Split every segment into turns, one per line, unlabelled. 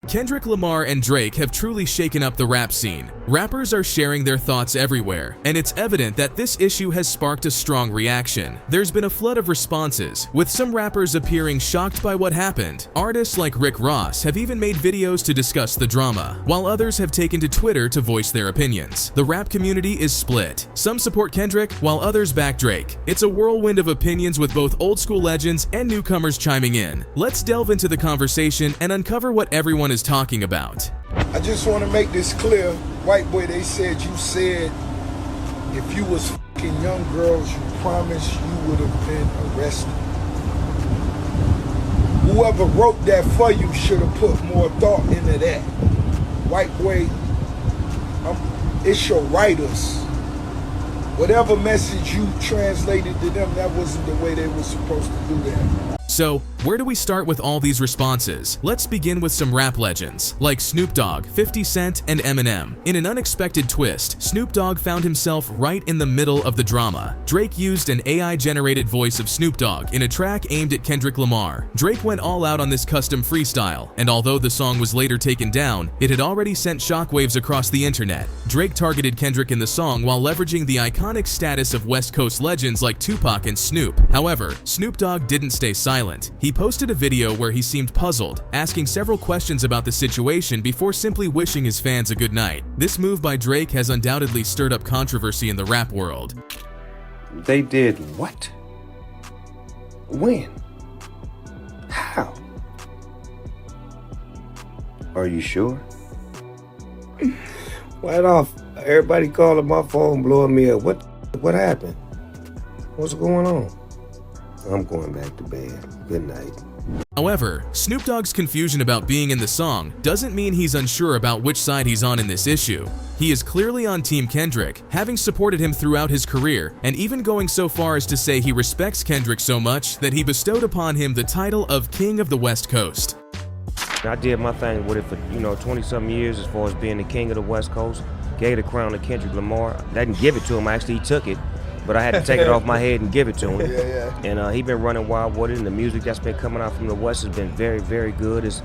Kendrick Lamar and Drake have truly shaken up the rap scene. Rappers are sharing their thoughts everywhere, and it's evident that this issue has sparked a strong reaction. There's been a flood of responses, with some rappers appearing shocked by what happened. Artists like Rick Ross have even made videos to discuss the drama, while others have taken to Twitter to voice their opinions. The rap community is split. Some support Kendrick, while others back Drake. It's a whirlwind of opinions with both old school legends and newcomers chiming in. Let's delve into the conversation and uncover what everyone is talking about.
I just want to make this clear. White boy, they said you said if you was fucking young girls, you promised you would have been arrested. Whoever wrote that for you should have put more thought into that. White boy, it's your writers. Whatever message you translated to them, that wasn't the way they were supposed to do that.
So, where do we start with all these responses? Let's begin with some rap legends, like Snoop Dogg, 50 Cent, and Eminem. In an unexpected twist, Snoop Dogg found himself right in the middle of the drama. Drake used an AI-generated voice of Snoop Dogg in a track aimed at Kendrick Lamar. Drake went all out on this custom freestyle, and although the song was later taken down, it had already sent shockwaves across the internet. Drake targeted Kendrick in the song while leveraging the iconic status of West Coast legends like Tupac and Snoop. However, Snoop Dogg didn't stay silent. He posted a video where he seemed puzzled, asking several questions about the situation before simply wishing his fans a good night. This move by Drake has undoubtedly stirred up controversy in the rap world.
They did what? When? How? Are you sure? Right off, everybody calling my phone, blowing me up. What happened? What's going on? I'm going back to bed. Good night.
However, Snoop Dogg's confusion about being in the song doesn't mean he's unsure about which side he's on in this issue. He is clearly on Team Kendrick, having supported him throughout his career, and even going so far as to say he respects Kendrick so much that he bestowed upon him the title of King of the West Coast.
I did my thing with it for, 20-something years as far as being the king of the West Coast. Gave the crown to Kendrick Lamar. I didn't give it to him, actually he took it. But I had to take it off my head and give it to him. And he been running wild with it, and the music that's been coming out from the West has been very, very good. It's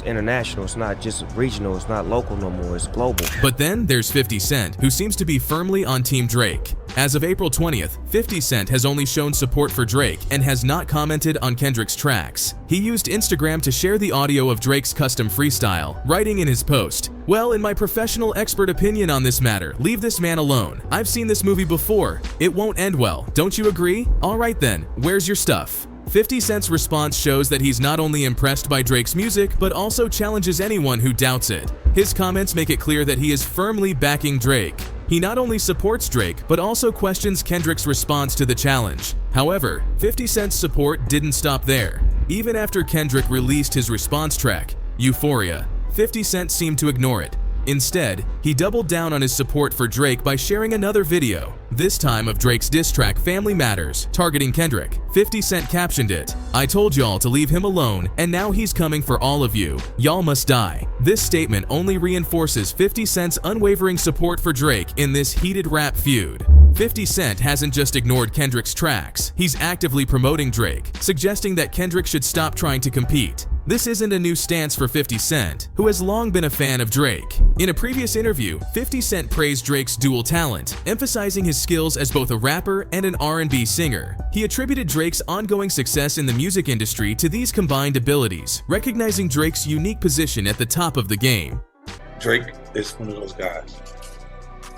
international. It's not just regional. It's not local no more. It's global.
But then there's 50 Cent, who seems to be firmly on Team Drake. As of April 20th, 50 Cent has only shown support for Drake and has not commented on Kendrick's tracks. He used Instagram to share the audio of Drake's custom freestyle, writing in his post, "Well, in my professional expert opinion on this matter, leave this man alone. I've seen this movie before. It won't end well. Don't you agree? Alright then, where's your stuff?" 50 Cent's response shows that he's not only impressed by Drake's music, but also challenges anyone who doubts it. His comments make it clear that he is firmly backing Drake. He not only supports Drake, but also questions Kendrick's response to the challenge. However, 50 Cent's support didn't stop there. Even after Kendrick released his response track, Euphoria, 50 Cent seemed to ignore it. Instead, he doubled down on his support for Drake by sharing another video, this time of Drake's diss track Family Matters, targeting Kendrick. 50 Cent captioned it, "I told y'all to leave him alone, and now he's coming for all of you. Y'all must die." This statement only reinforces 50 Cent's unwavering support for Drake in this heated rap feud. 50 Cent hasn't just ignored Kendrick's tracks, he's actively promoting Drake, suggesting that Kendrick should stop trying to compete. This isn't a new stance for 50 Cent, who has long been a fan of Drake. In a previous interview, 50 Cent praised Drake's dual talent, emphasizing his skills as both a rapper and an R&B singer. He attributed Drake's ongoing success in the music industry to these combined abilities, recognizing Drake's unique position at the top of the game.
Drake is one of those guys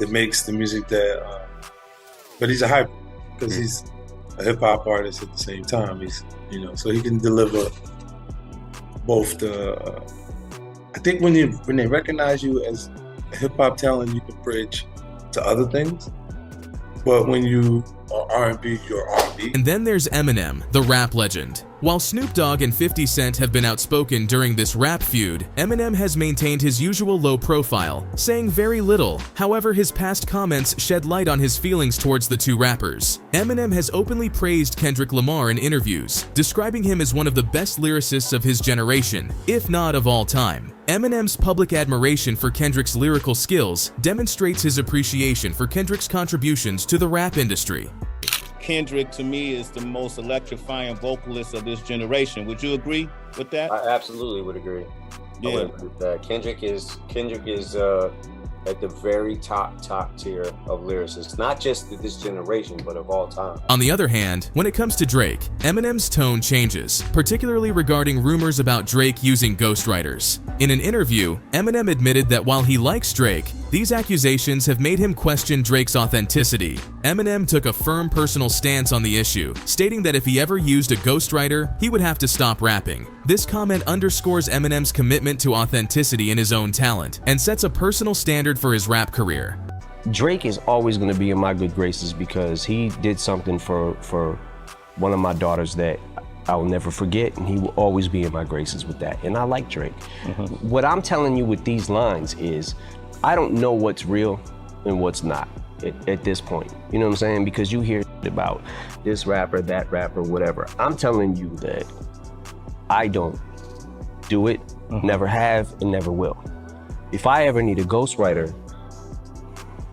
that makes the music that, but he's a hybrid because he's a hip hop artist at the same time. He's, so he can deliver both the. I think when they recognize you as a hip hop talent, you can bridge to other things. But when you are R&B, you're R&B.
And then there's Eminem, the rap legend. While Snoop Dogg and 50 Cent have been outspoken during this rap feud, Eminem has maintained his usual low profile, saying very little. However, his past comments shed light on his feelings towards the two rappers. Eminem has openly praised Kendrick Lamar in interviews, describing him as one of the best lyricists of his generation, if not of all time. Eminem's public admiration for Kendrick's lyrical skills demonstrates his appreciation for Kendrick's contributions to the rap industry.
Kendrick, to me, is the most electrifying vocalist of this generation. Would you agree with that?
I absolutely would agree.
Yeah.
I would agree with that. Kendrick is at the very top tier of lyricists, not just of this generation, but of all time.
On the other hand, when it comes to Drake, Eminem's tone changes, particularly regarding rumors about Drake using ghostwriters. In an interview, Eminem admitted that while he likes Drake, these accusations have made him question Drake's authenticity. Eminem took a firm personal stance on the issue, stating that if he ever used a ghostwriter, he would have to stop rapping. This comment underscores Eminem's commitment to authenticity in his own talent and sets a personal standard for his rap career.
Drake is always going to be in my good graces because he did something for one of my daughters that I will never forget, and he will always be in my graces with that. And I like Drake. What I'm telling you with these lines is, I don't know what's real and what's not at this point. You know what I'm saying? Because you hear about this rapper, that rapper, whatever. I'm telling you that I don't do it, never have, and never will. If I ever need a ghostwriter,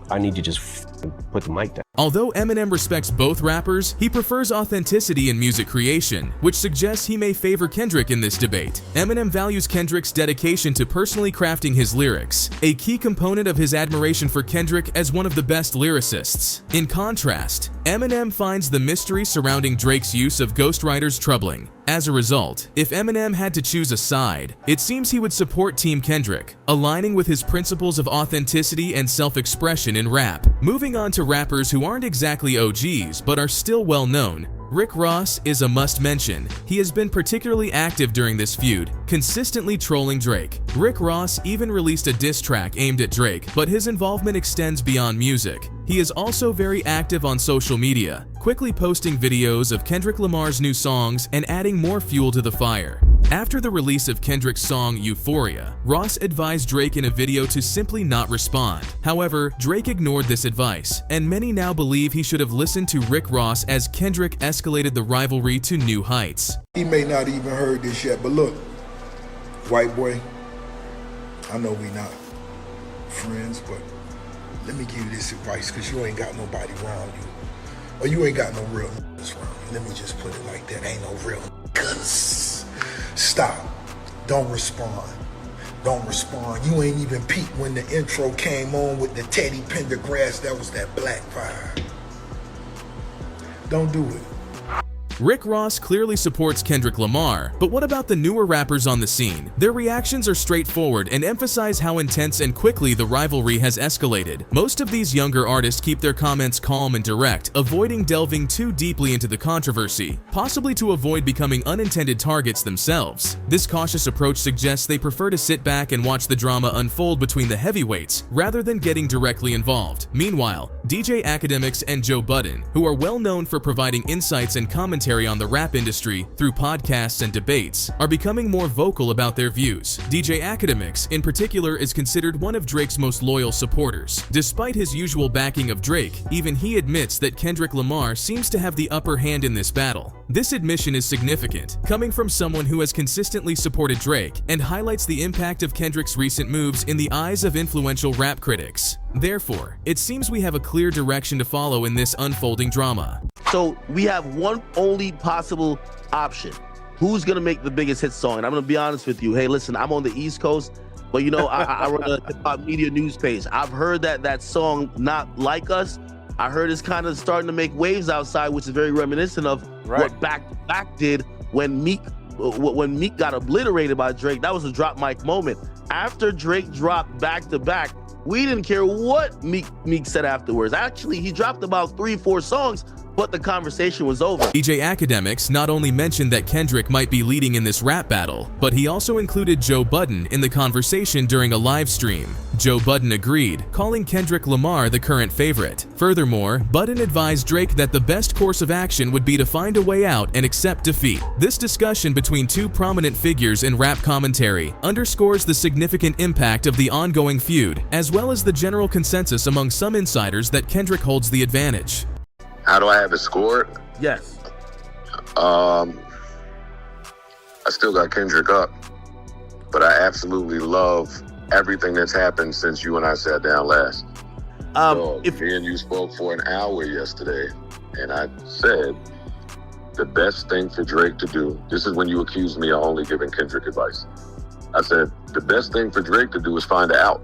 I need to just put the mic down.
Although Eminem respects both rappers, he prefers authenticity in music creation, which suggests he may favor Kendrick in this debate. Eminem values Kendrick's dedication to personally crafting his lyrics, a key component of his admiration for Kendrick as one of the best lyricists. In contrast, Eminem finds the mystery surrounding Drake's use of ghostwriters troubling. As a result, if Eminem had to choose a side, it seems he would support Team Kendrick, aligning with his principles of authenticity and self-expression in rap. Moving on to rappers who aren't exactly OGs but are still well known, Rick Ross is a must-mention. He has been particularly active during this feud, consistently trolling Drake. Rick Ross even released a diss track aimed at Drake, but his involvement extends beyond music. He is also very active on social media, quickly posting videos of Kendrick Lamar's new songs and adding more fuel to the fire. After the release of Kendrick's song Euphoria, Ross advised Drake in a video to simply not respond. However, Drake ignored this advice, and many now believe he should have listened to Rick Ross as Kendrick escalated the rivalry to new heights.
He may not even heard this yet, but look, white boy, I know we not friends, but let me give you this advice, because you ain't got nobody around you, or you ain't got no real niggas around you. Let me just put it like that, ain't no real niggas. Stop. Don't respond. Don't respond. You ain't even peeped when the intro came on with the Teddy Pendergrass. That was that black fire. Don't do it.
Rick Ross clearly supports Kendrick Lamar, but what about the newer rappers on the scene? Their reactions are straightforward and emphasize how intense and quickly the rivalry has escalated. Most of these younger artists keep their comments calm and direct, avoiding delving too deeply into the controversy, possibly to avoid becoming unintended targets themselves. This cautious approach suggests they prefer to sit back and watch the drama unfold between the heavyweights, rather than getting directly involved. Meanwhile, DJ Academics and Joe Budden, who are well known for providing insights and commentary on the rap industry through podcasts and debates, are becoming more vocal about their views. DJ Academics, in particular, is considered one of Drake's most loyal supporters. Despite his usual backing of Drake, even he admits that Kendrick Lamar seems to have the upper hand in this battle. This admission is significant, coming from someone who has consistently supported Drake, and highlights the impact of Kendrick's recent moves in the eyes of influential rap critics. Therefore, it seems we have a clear direction to follow in this unfolding drama.
So we have one only possible option. Who's gonna make the biggest hit song? And I'm gonna be honest with you. Hey, listen, I'm on the East Coast, but you know, I run a hip-hop media news page. I've heard that song, Not Like Us, I heard it's kind of starting to make waves outside, which is very reminiscent of what Back to Back did when Meek got obliterated by Drake. That was a drop mic moment. After Drake dropped Back to Back, we didn't care what Meek said afterwards. Actually, he dropped about 3-4 songs, but the conversation was over.
DJ Academics not only mentioned that Kendrick might be leading in this rap battle, but he also included Joe Budden in the conversation during a live stream. Joe Budden agreed, calling Kendrick Lamar the current favorite. Furthermore, Budden advised Drake that the best course of action would be to find a way out and accept defeat. This discussion between two prominent figures in rap commentary underscores the significant impact of the ongoing feud, as well as the general consensus among some insiders that Kendrick holds the advantage.
How do I have it scored?
Yes.
I still got Kendrick up, but I absolutely love everything that's happened since you and I sat down last. Me and you spoke for an hour yesterday, and I said the best thing for Drake to do, this is when you accused me of only giving Kendrick advice. I said the best thing for Drake to do is find out.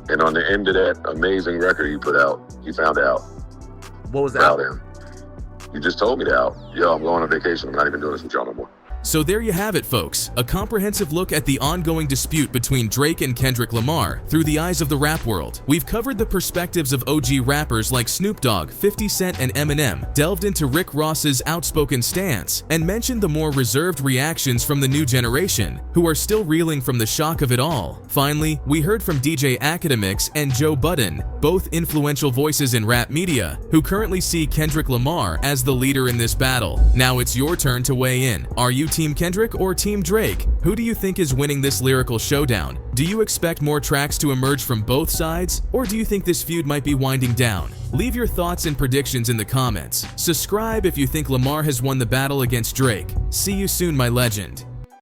And on the end of that amazing record he put out, he found out.
What was that?
Proud of him. You just told me that out. Yo, I'm going on vacation. I'm not even doing this with y'all no more.
So there you have it, folks. A comprehensive look at the ongoing dispute between Drake and Kendrick Lamar through the eyes of the rap world. We've covered the perspectives of OG rappers like Snoop Dogg, 50 Cent, and Eminem, delved into Rick Ross's outspoken stance, and mentioned the more reserved reactions from the new generation, who are still reeling from the shock of it all. Finally, we heard from DJ Academics and Joe Budden, both influential voices in rap media, who currently see Kendrick Lamar as the leader in this battle. Now it's your turn to weigh in. Are you Team Kendrick or Team Drake? Who do you think is winning this lyrical showdown? Do you expect more tracks to emerge from both sides, or do you think this feud might be winding down? Leave your thoughts and predictions in the comments. Subscribe if you think Lamar has won the battle against Drake. See you soon, my legend.